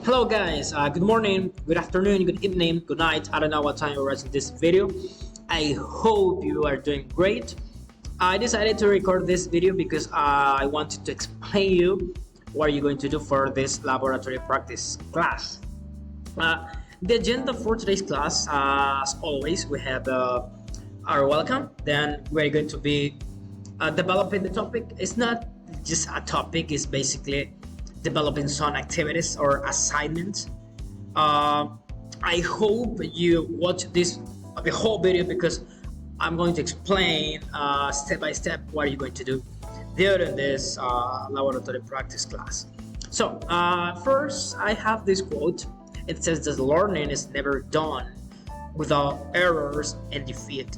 Hello guys, good morning, good afternoon, good evening, good night. I don't know what time you're watching this video. I hope you are doing great. I decided to record this video because I wanted to explain you what you're going to do for this laboratory practice class. The agenda for today's class, as always, we have our welcome. Then we're going to be developing the topic. It's not just a topic, it's basically developing some activities or assignments. I hope you watch the whole video because I'm going to explain step by step what you're going to do during this laboratory practice class. So first, I have this quote. It says that learning is never done without errors and defeat.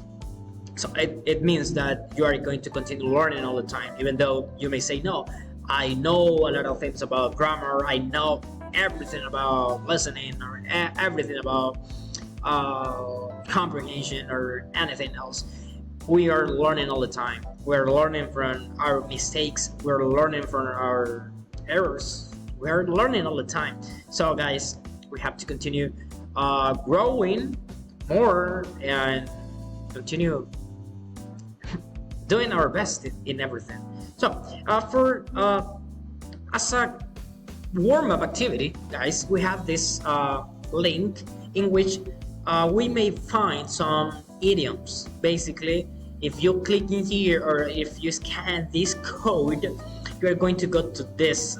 So it means that you are going to continue learning all the time, even though you may say, no, I know a lot of things about grammar, I know everything about listening, or everything about comprehension, or anything else. We are learning all the time. We're learning from our mistakes, we're learning from our errors, we're learning all the time. So guys, we have to continue growing more and continue doing our best in everything. So for as a warm-up activity, guys, we have this link in which we may find some idioms. Basically, if you click in here or if you scan this code, you're going to go to this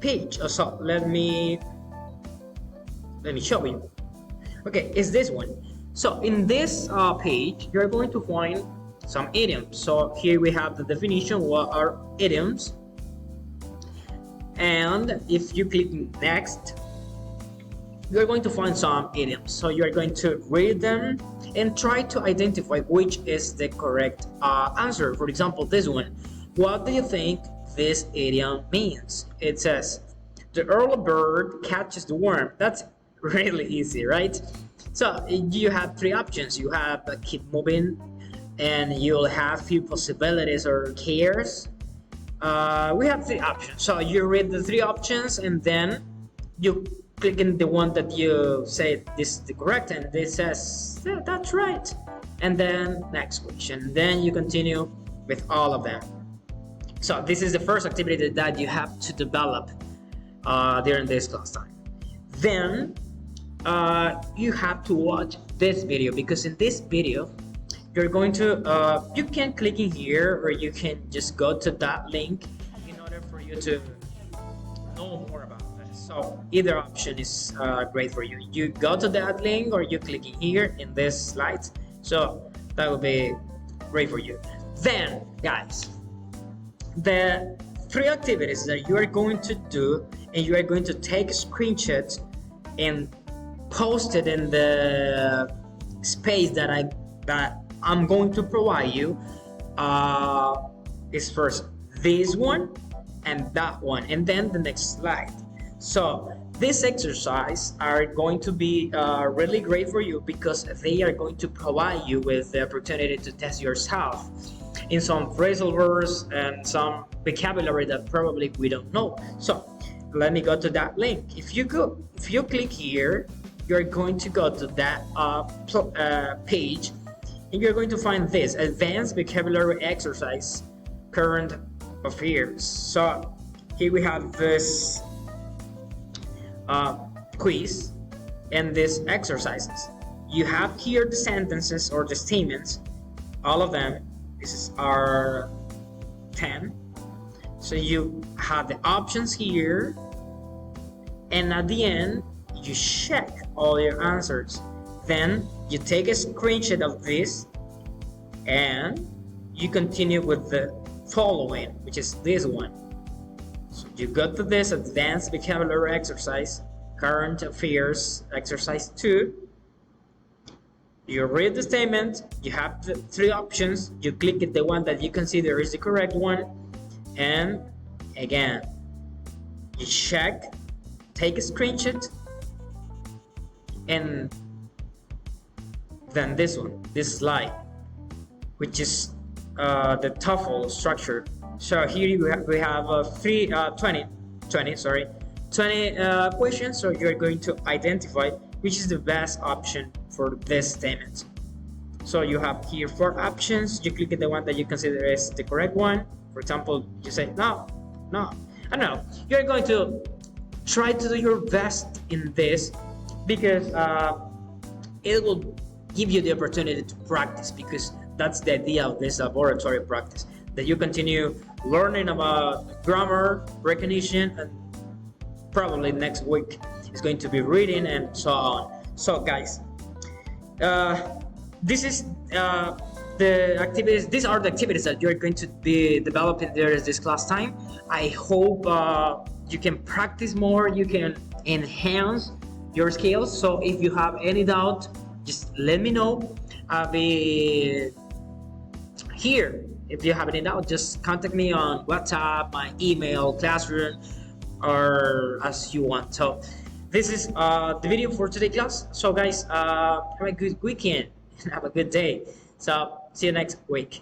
page. So let me show you. Okay, it's this one. So in this page, you're going to find some idioms. So here we have the definition, what are idioms, and if you click next, you're going to find some idioms. So you're going to read them and try to identify which is the correct answer. For example, this one, what do you think this idiom means? It says, the early bird catches the worm. That's really easy, right? So you have three options. You have keep moving, and you'll have few possibilities or cares. We have three options. So you read the three options and then you click in the one that you say this is the correct, and this says, yeah, that's right. And then next question. Then you continue with all of them. So this is the first activity that you have to develop during this class time. Then you have to watch this video, because in this video you're going to you can click in here or you can just go to that link in order for you to know more about this. So either option is great for you. You go to that link or you click in here in this slide. So that will be great for you. Then guys, the three activities that you are going to do, and you are going to take screenshots and post it in the space that I'm going to provide you, is first this one and that one, and then the next slide. So this exercise are going to be really great for you, because they are going to provide you with the opportunity to test yourself in some phrasal verbs and some vocabulary that probably we don't know. So let me go to that link. If you click here, you're going to go to that page, and you're going to find this advanced vocabulary exercise, current affairs. So here we have this quiz and these exercises. You have here the sentences or the statements, all of them. This are 10. So you have the options here, and at the end you check all your answers. Then you take a screenshot of this and you continue with the following, which is this one. So you go to this advanced vocabulary exercise, current affairs exercise 2. You read the statement, you have the three options, you click at the one that you consider is the correct one, and again you check, take a screenshot, and then this one, this slide, which is the TOEFL structure. So here we have 20, sorry, 20 questions, so you're going to identify which is the best option for this statement. So you have here 4 options. You click the one that you consider is the correct one. For example, you say no, no, I don't know. You're going to try to do your best in this because it will give you the opportunity to practice, because that's the idea of this laboratory practice, that you continue learning about grammar, recognition, and probably next week is going to be reading and so on. So guys, this is the activities. These are the activities that you're going to be developing during this class time. I hope you can practice more, you can enhance your skills. So if you have any doubt, just let me know. I'll be here. If you have any doubt, just contact me on WhatsApp, my email, Classroom, or as you want. So this is the video for today class. So guys, have a good weekend and have a good day. So see you next week.